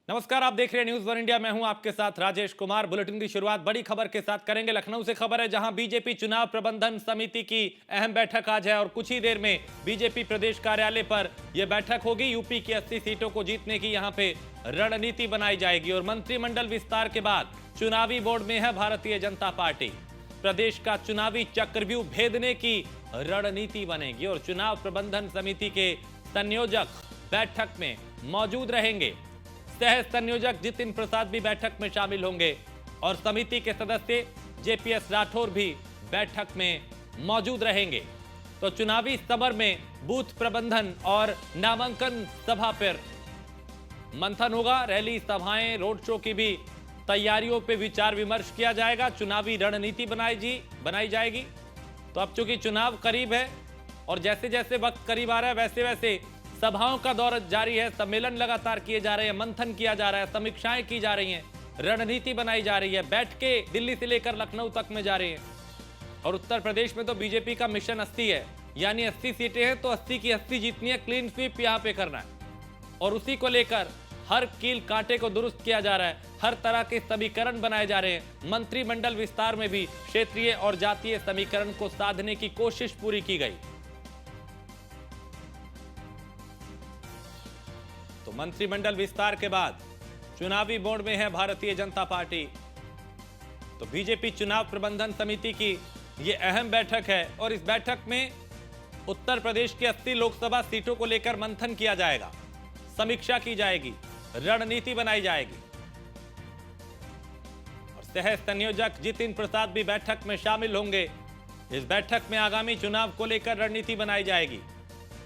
नमस्कार, आप देख रहे हैं न्यूज वन इंडिया। मैं हूं आपके साथ राजेश कुमार। बुलेटिन की शुरुआत बड़ी खबर के साथ करेंगे। लखनऊ से खबर है, जहां बीजेपी चुनाव प्रबंधन समिति की अहम बैठक आज है और कुछ ही देर में बीजेपी प्रदेश कार्यालय पर यह बैठक होगी। यूपी की 80 सीटों को जीतने की यहां पे रणनीति बनाई जाएगी और मंत्रिमंडल विस्तार के बाद चुनावी बोर्ड में है भारतीय जनता पार्टी। प्रदेश का चुनावी चक्रव्यूह भेदने की रणनीति बनेगी और चुनाव प्रबंधन समिति के संयोजक बैठक में मौजूद रहेंगे। सह संयोजक जितिन प्रसाद भी बैठक में शामिल होंगे और समिति के सदस्य जेपीएस राठौर भी बैठक में मौजूद रहेंगे। तो चुनावी समर में बूथ प्रबंधन और नामांकन सभा पर मंथन होगा। रैली, सभाएं, रोड शो की भी तैयारियों पे विचार विमर्श किया जाएगा। चुनावी रणनीति बनाई जाएगी। तो अब चूंकि चुनाव करीब है और जैसे जैसे वक्त करीब आ रहा है वैसे वैसे सभाओं का दौर जारी है, सम्मेलन लगातार किए जा रहे हैं, मंथन किया जा रहा है, समीक्षाएं की जा रही हैं, रणनीति बनाई जा रही है। बैठके दिल्ली से लेकर लखनऊ तक में जा रही हैं। और उत्तर प्रदेश में तो बीजेपी का मिशन 80 है, यानी 80 सीटें हैं तो 80 की 80 जीतनी है, क्लीन स्वीप यहां पे करना है। और उसी को लेकर हर कील कांटे को दुरुस्त किया जा रहा है, हर तरह के समीकरण बनाए जा रहे हैं। मंत्रिमंडल विस्तार में भी क्षेत्रीय और जातीय समीकरण को साधने की कोशिश पूरी की गई। तो मंत्रिमंडल विस्तार के बाद चुनावी बोर्ड में है भारतीय जनता पार्टी। तो बीजेपी चुनाव प्रबंधन समिति की यह अहम बैठक है और इस बैठक में उत्तर प्रदेश की 80 लोकसभा सीटों को लेकर मंथन किया जाएगा, समीक्षा की जाएगी, रणनीति बनाई जाएगी। और सह संयोजक जितिन प्रसाद भी बैठक में शामिल होंगे। इस बैठक में आगामी चुनाव को लेकर रणनीति बनाई जाएगी।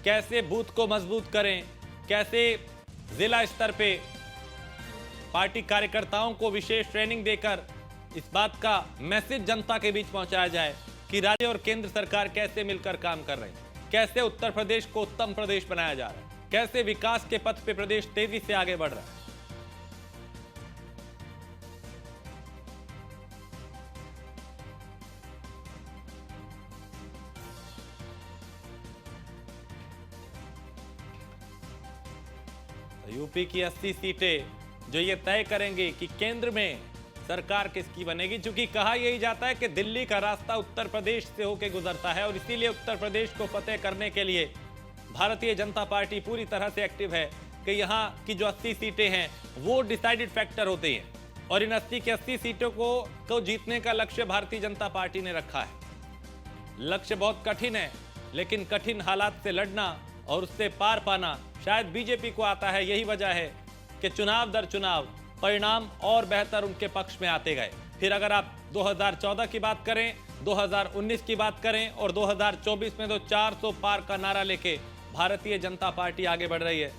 कैसे बूथ को मजबूत करें, कैसे जिला स्तर पे पार्टी कार्यकर्ताओं को विशेष ट्रेनिंग देकर इस बात का मैसेज जनता के बीच पहुंचाया जाए कि राज्य और केंद्र सरकार कैसे मिलकर काम कर रहे हैं, कैसे उत्तर प्रदेश को उत्तम प्रदेश बनाया जा रहा है, कैसे विकास के पथ पे प्रदेश तेजी से आगे बढ़ रहा है। यूपी की 80 सीटें जो ये तय करेंगे कि केंद्र में सरकार किसकी बनेगी। चूंकि कहा यही जाता है कि दिल्ली का रास्ता उत्तर प्रदेश से होकर गुजरता है और इसीलिए उत्तर प्रदेश को फतेह करने के लिए भारतीय जनता पार्टी पूरी तरह से एक्टिव है कि यहाँ की जो 80 सीटें हैं वो डिसाइडेड फैक्टर होते हैं और इन 80 की 80 सीटों को जीतने का लक्ष्य भारतीय जनता पार्टी ने रखा है। लक्ष्य बहुत कठिन है, लेकिन कठिन हालात से लड़ना और उससे पार पाना शायद बीजेपी को आता है। यही वजह है कि चुनाव दर चुनाव परिणाम और बेहतर उनके पक्ष में आते गए। फिर अगर आप 2014 की बात करें, 2019 की बात करें और 2024 में तो 400 पार का नारा लेके भारतीय जनता पार्टी आगे बढ़ रही है।